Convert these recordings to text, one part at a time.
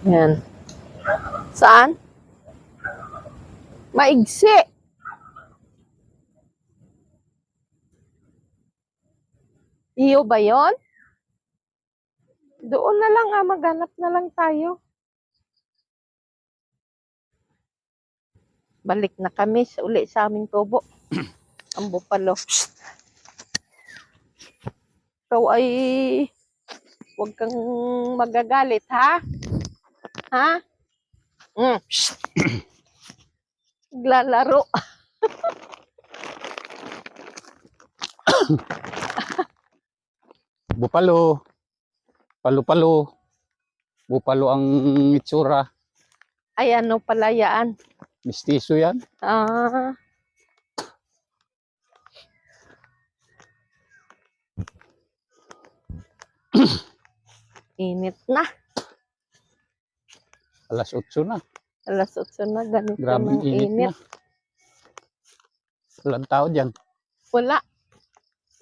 Yan. Saan? Maigsi. Iyo ba yon? Doon na lang maghanap na lang tayo. Balik na kami uli sa aming tubo. Ang bupalo. Ikaw ay huwag kang magagalit, ha? Ha? Naglalaro. Bupalo. Palo-palo. Bupalo ang itsura. Ay, ano pala yan? Mistiso yan. Init na. Alas 8 na. Alas 8 na. Ganito Grabe ng init init. na. Walang tao dyan. Wala.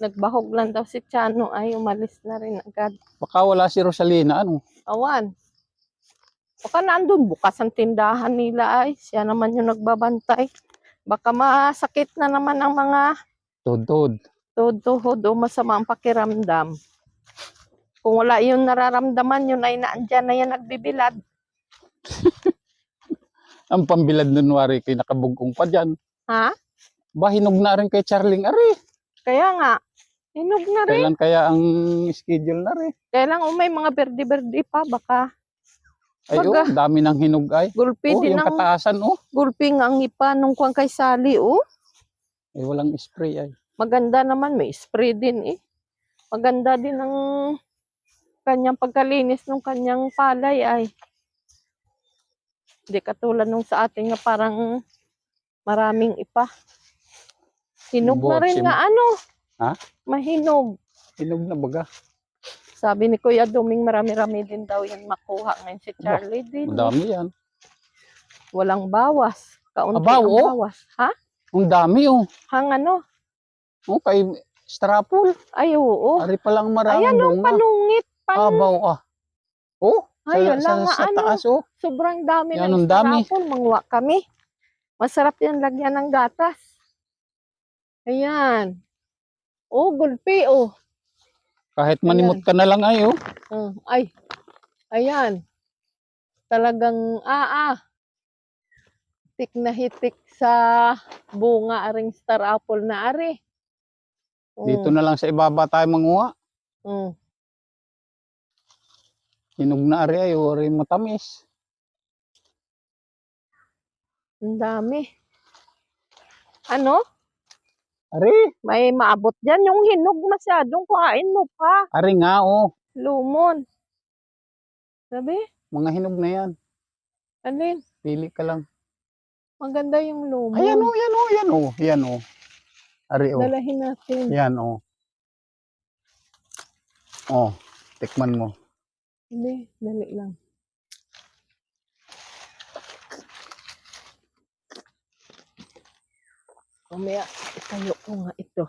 Nagbahog lang daw si Chano. Ay, umalis na rin agad. Baka wala si Rosalina. Ano? Awan. Baka nandun bukas ang tindahan nila ay. Siya naman yung nagbabantay. Baka masakit na naman ang mga Tudod. tuhod o masama ang pakiramdam. Kung wala yung nararamdaman, yun ay naandyan na yan nagbibilad. Ang pambilad nun wari kay nakabugong pa dyan. Ha? Ba, hinog na rin kay Charling. Ari. Kaya nga, hinog na rin. Kailan kaya ang schedule na rin? Kaya lang may mga berde-berde pa, baka. Ay, Baga, dami ng hinog ay. Gulpi din yung ang kataasan, gulpi nga ang ipa nung kuwang kay Sally, Ay, walang spray ay. Maganda naman, may spray din Maganda din ang kanyang pagkalinis ng kanyang palay ay. Hindi katulad nung sa atin nga parang maraming ipa. Hinog na rin nga Ha? Mahinog. Hinog na baga. Sabi ni Kuya Duming marami-rami din daw yan makuha ngayon si Charlie din. Madami yan. Walang bawas. Kaunti Abaw, ang bawas. Ha? Ang dami Hang ano? kay strapul. Ay, oo. Ari palang maraming Ayan ang bunga. panungit. Abaw Ay, wala nga sa taas sobrang dami yan, ng ang dami. strapon. Mangwa kami. Masarap yan lagyan ng gatas. Ayan. Gulpi Kahit manimot ka na lang ay Ay. Ayan. Talagang hitik na hitik sa bunga aring star apple na ari. Dito na lang sa ibaba tayo manguha. Hinog na ari ay ori matamis. Ang dami. Ano? Ari. May maabot dyan. Yung hinog masyadong kuhain mo pa. Ari nga Lumon. Sabi? Mga hinog na yan. Alin? Pili ka lang. Maganda yung lumon. Ayan yan Ari Dalahin natin. Yan tikman mo. Hindi, dali lang. Mamaya, itayo ko nga ito.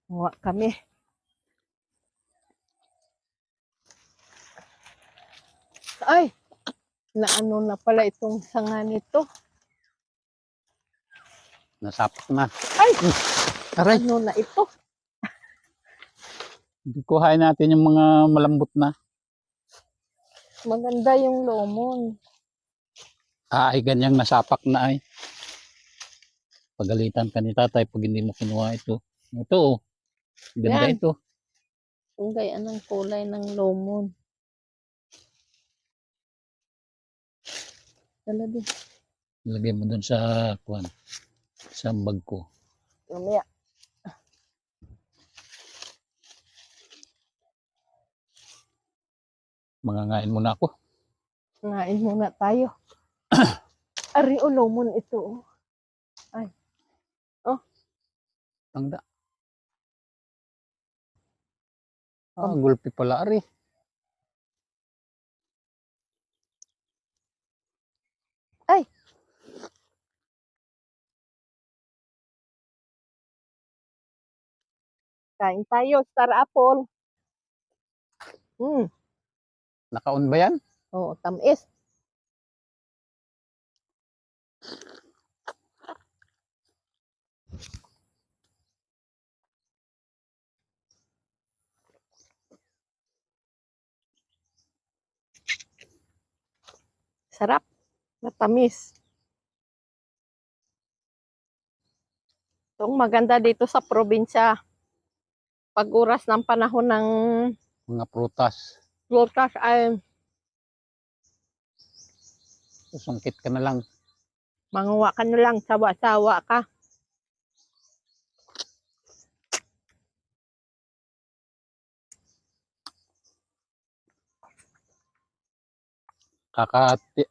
Muha kami. Ay! Naano na pala itong sanga nito. Nasapak na. Ay! Aray! Ano na ito? Kuhain natin yung mga malambot na. Maganda yung lomon. Ay ganyang nasapak na ay. Pagalitan ka ni tatay pag hindi mo kinuha ito. Ito ganda Yan. ito. Kung gayaan ang kulay ng lomon. Dala din. Ilagay mo dun sa sa bag ko. Mamaya. Mangangain muna ako. Ngain muna tayo. Ari lomon ito. Ay. Tangda. Gulpi pala ari. Ay. Kain tayo, star apple. Naka-on ba yan? Oo, tamis. Sarap. Matamis. Itong maganda dito sa probinsya. Pag oras ng panahon ng Mga prutas. prutas ay Susungkit ka na lang. manguha ka na lang, sawa-sawa ka.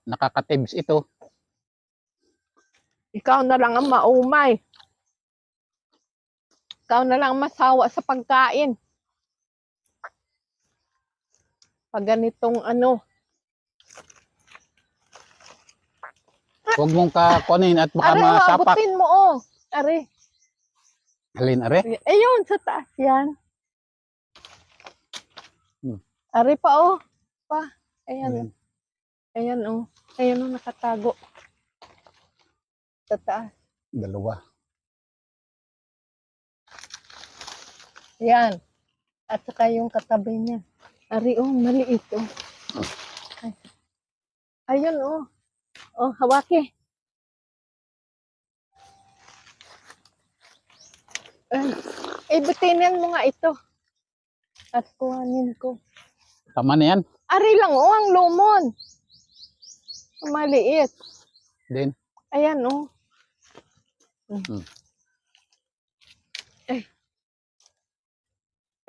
Nakakatibs ito. Ikaw na lang ang maumay. Ikaw na lang ang masawa sa pagkain. Pag ganitong ano, Huwag mong kakunin at baka are, masapak. abutin mo oh. Are. Alin, are? Ayun, sa taas yan. Hmm. Are pa oh. Pa. Ayan. Alin? Ayan oh. Ayan oh, nakatago. Sa taas. Dalawa. Yan. At saka yung katabi niya. Ari oh, maliit oh. Ay. Ayun oh. Oh, hawaki. Ay, butinin mo nga ito. At kuhanin ko. Tama na yan. Ari lang oh, ang lumon. Maliit. Din. Ayan oh.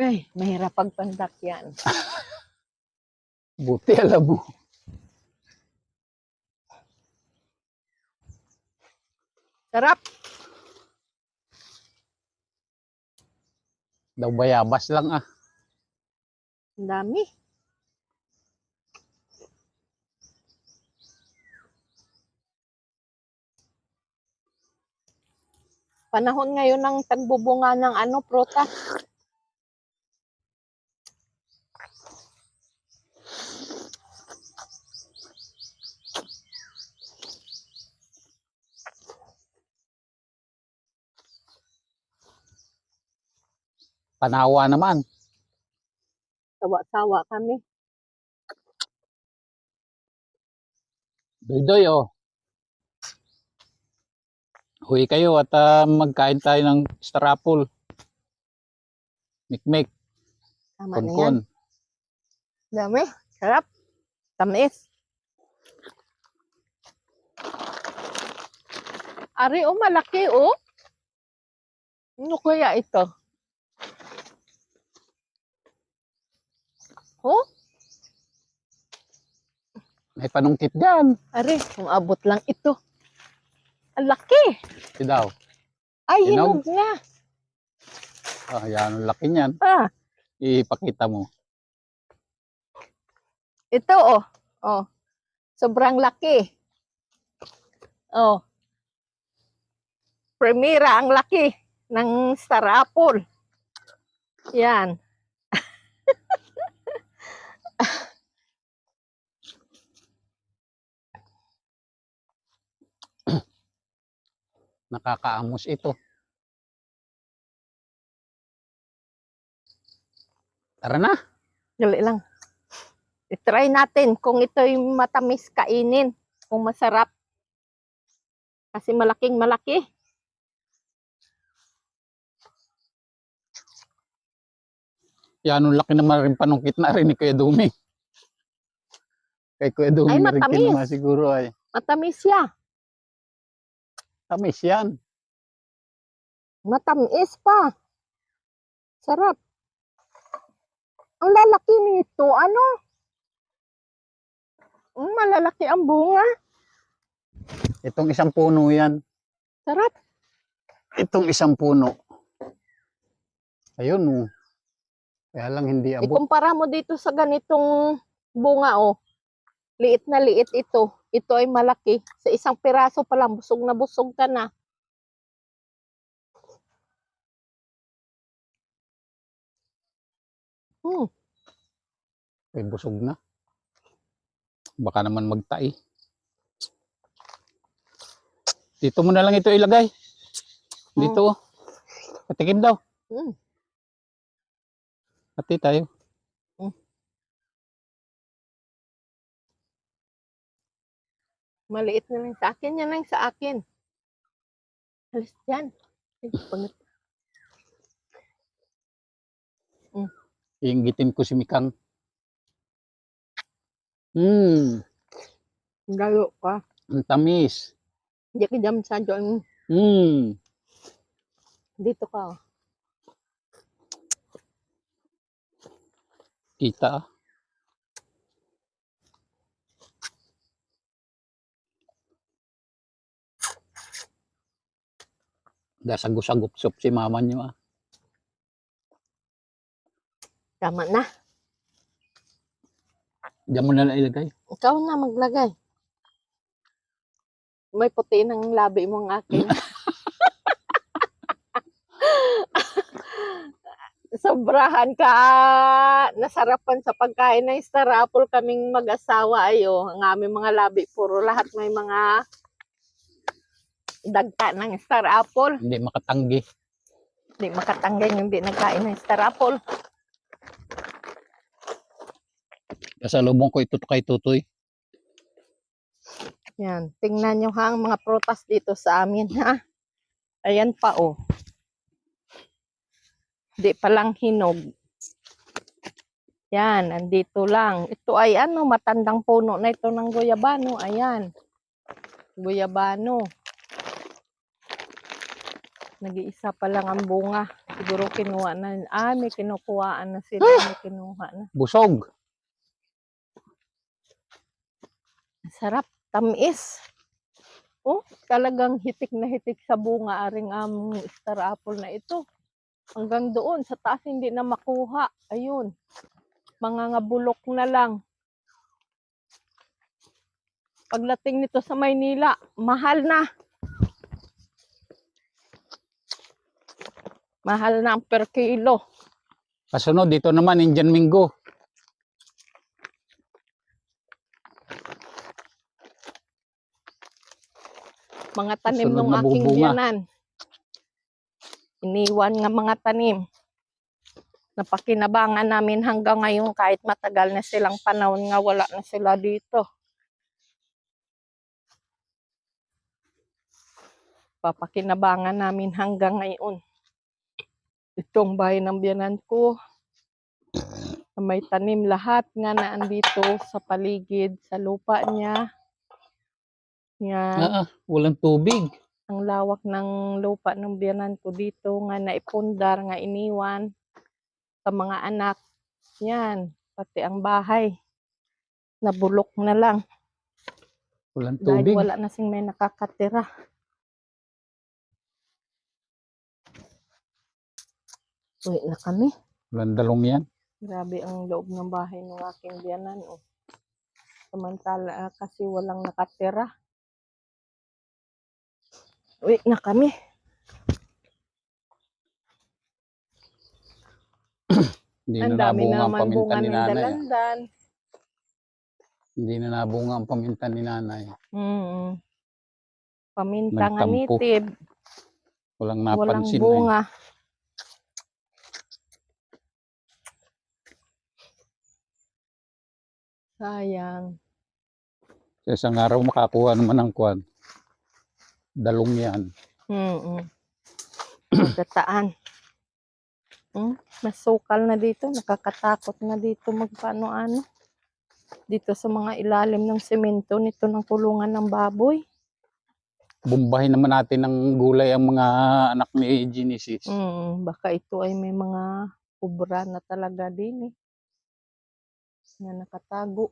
Ay, mahirap pagpandak yan. Buti alam mo. Sarap. Daw bayabas lang ah. Ang dami. Panahon ngayon ng tagbubunga ng ano, prutas. Panawa naman. Sawa-sawa kami. Doy-doy oh. Huwi kayo at magkain tayo ng star apple. Mikmik. Tama na yan. Konkon. Dami. Sarap. Tamis. Ari, oh, malaki, oh. Ano kaya ito? Oh, May panungkit dyan. ari, kung abot lang ito. Ang laki. Ito daw. Ay, Hinog. hinog na. Ah, yan, ang laki niyan. Ah, Ipakita mo. ito, oh. Oh, sobrang laki. Oh. Primera, ang laki ng star apple. Yan. Nakakaamos ito. Tara na. Dali lang. I-try natin kung ito'y matamis kainin. Kung masarap. Kasi malaking malaki. Yan, ang laki naman rin panungkit na rin ni Kuya Dumi. Kay Kuya Dumi Ay, na rin matamis. kinuha siguro ay. Matamis siya. Tamis yan. Matamis pa. Sarap. Ang lalaki nito. Ano? Malalaki ang bunga. Itong isang puno yan. Sarap. Itong isang puno. Ayun oh. Kaya lang hindi abot. Ikumpara mo dito sa ganitong bunga, oh. Liit na liit ito. Ito ay malaki. Sa isang piraso pa lang, busog na busog ka na. Ay, busog na. Baka naman magtai. Dito mo na lang ito ilagay. Dito. Oh. Patikim daw. Mm. Pati tayo. Maliit na lang sa akin. Yan lang sa akin. Halos yan. Ay, pangit. Iinggitin ko si Mikang. Lalo ka. Ang tamis. Hindi ka dyan sa dyan. Dito ka. Oh. Kita. Dasagos-sagupsop si mama niyo ah. Tama na. Diyan mo na lang ilagay. Ikaw na maglagay. May puti ng labi mo ang akin. Sobrahan ka. Nasarapan sa pagkain ng Star Apple kaming mag-asawa. Ayo, ang aming mga labi. Puro lahat may mga dagta ng Star Apple. Hindi makatanggi. Hindi makatanggal yung hindi nagkain ng Star Apple. Kasalubong ko ito kay Tutoy. Yan. Tingnan nyo ha, ang mga prutas dito sa amin ha. Ayan pa oh. Di pa lang hinog. Yan, andito lang. Ito ay ano, matandang puno na ito ng guyabano. Ayan. Guyabano. Nag-iisa pa lang ang bunga. Siguro kinuha na. Ah, may kinukuhaan na sila. May kinuha na. Busog. Sarap. Tamis. Oh, talagang hitik na hitik sa bunga. Aring Star Apple na ito. Hanggang doon, sa taas hindi na makuha. Ayun. Mga ngabulok na lang. Pagdating nito sa Maynila, mahal na. Mahal na ang per kilo. Kasunod, dito naman, Indian Mingo. Mga tanim Sunod ng na aking bubunga. biyanan. Iniwan nga mga tanim. Napakinabangan namin hanggang ngayon kahit matagal na silang panahon nga wala na sila dito. Papakinabangan namin hanggang ngayon. Itong bahay ng biyanan ko. May tanim lahat nga na andito sa paligid, sa lupa niya. Yan. Walang tubig. Ang lawak ng lupa ng biyanan ko dito nga naipundar, nga iniwan sa mga anak. Yan, pati ang bahay. Nabulok na lang. Walang Dahil tubig. wala na sing may nakakatira. Uwi na kami. Walang dalong yan. Grabe ang loob ng bahay ng aking biyanan. Oh. Samantala kasi walang nakatira. Uwi na kami. Hindi Ang na dami nabunga na ang naman paminta bunga ni ng nanay. dalandan. Hindi na nabunga ang paminta ni nanay. Paminta nga Nagtampo. nitib. Walang Walang napansin na bunga. Sayang. Sa isang araw makakuha naman ng kwan. Dalong yan. Magkataan. Masukal na dito. Nakakatakot na dito magpaano-ano. Dito sa mga ilalim ng semento nito ng kulungan ng baboy. Bumbahin naman natin ng gulay ang mga anak ni Genesis. Baka ito ay may mga kubra na talaga din eh. Na nakatago.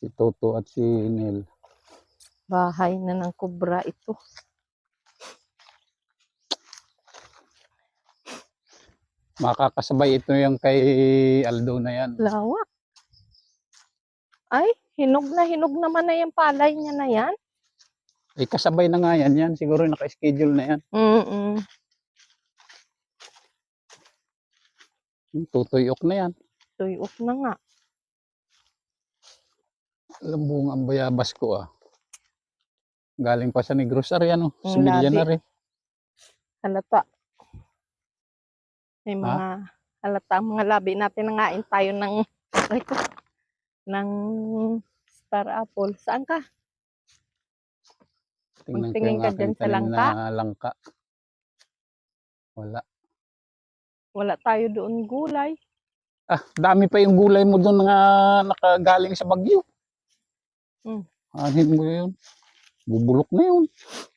Si Toto at si Nel. Bahay na ng kubra ito. Makakasabay ito yung kay Aldo na yan. Lawak. Ay, hinog naman na yung palay niya na yan. Eh, kasabay na nga yan. Siguro naka-schedule na yan. Tutuyok na yan. Tuyok na nga. Alam bunga ang bayabas ko ah. Galing pa sa Negros area no. Ang Similya labi. na rin. Halata. May Ha? mga halata ang mga labi natin. Nangain tayo ng ito, ng star apple. Saan ka? Tingnan ko Magtingin yung ka aking dyan sa tanim langka? na langka. Wala. Wala tayo doon gulay. Ah, dami pa yung gulay mo doon nga nakagaling sa Bagyo. Hmm. Anin mo yun. Bubulok na yun.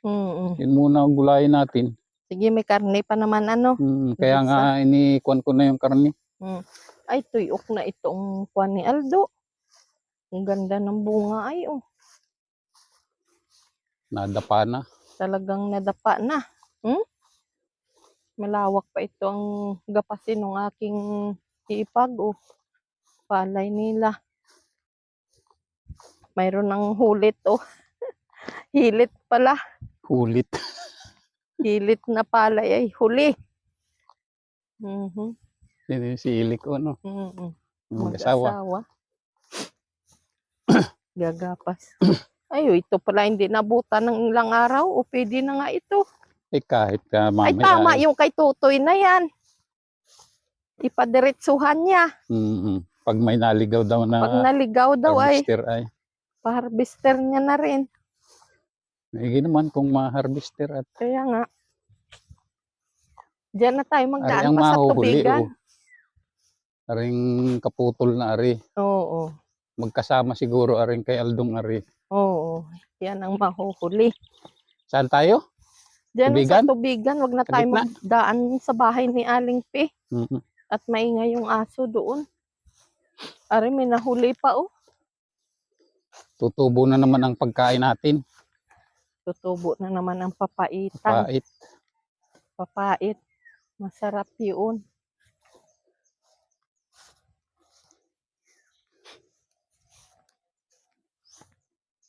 Mm-mm. Yun muna ang gulayin natin. Sige, may karne pa naman ano. Kaya Isa. nga inikuan ko na yung karne. Ay, tuyok na itong kuwan ni Aldo. Ang ganda ng bunga ay oh. Nadapa na. Talagang nadapa na. Malawak pa ito ang gapasin ng aking ipag oh. Palay nila. Mayroon ng hulit oh. Hilit pala. Hulit. Hilit na palay ay huli. Mhm. Yun yung sili ko ano. Mag-asawa. Mag-asawa. Gagapas. Ay, oh, ito pala hindi nabutan ng ilang araw. O pwede na nga ito. Kahit ka Ay, mamaya. tama yung kay Tutoy na yan. Ipadiretsuhan niya. Pag may naligaw daw na Pag naligaw daw harvester ay. Pa-harvester niya na rin. Hindi naman kung ma-harvester at Kaya nga. Diyan na tayo ari magdaan ang pa sa mahuhuli. tubigan. Aring kaputol na ari. Oo. Magkasama siguro aring kay Aldong ari. Oo. Yan ang mahuhuli. Saan tayo? Diyan Tubigan? sa tubigan. Wag na tayo Kalip na. magdaan sa bahay ni Aling P. Mhm. At maingay yung aso doon. Ari, may nahuli pa oh. Tutubo na naman ang pagkain natin. Tutubo na naman ang papaitan. Pait. Papait. Masarap yun.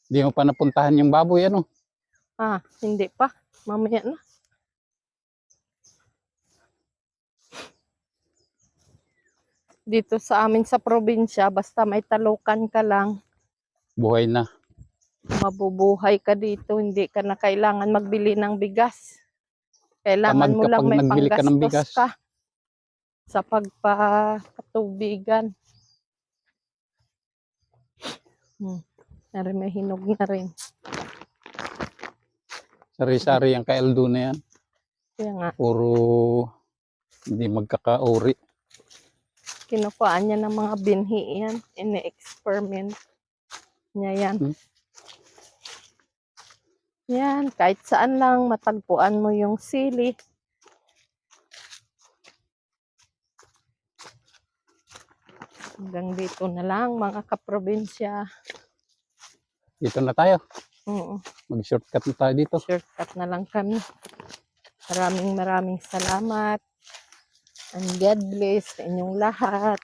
Hindi mo pa napuntahan yung baboy ano? Hindi pa. Mamaya na. Dito sa amin sa probinsya, basta may talukan ka lang, Buhay na. mabubuhay ka dito. Hindi ka na kailangan magbili ng bigas. Kailangan Tamad mo ka lang pag may nagbili ka ng panggastos bigas. ka sa pagpapatubigan. Nari may hinog na rin. Sari-sari ang kay Aldo na yan. Kaya nga, Puro hindi magkakauri. kinukuhaan niya ng mga binhi yan. Ine-experiment niya yan. Yan, kahit saan lang matagpuan mo yung sili. Hanggang dito na lang mga kaprobinsya. Dito na tayo. Oo, Mag-shortcut na tayo dito. shortcut na lang kami. Maraming salamat. And God bless sa inyong lahat.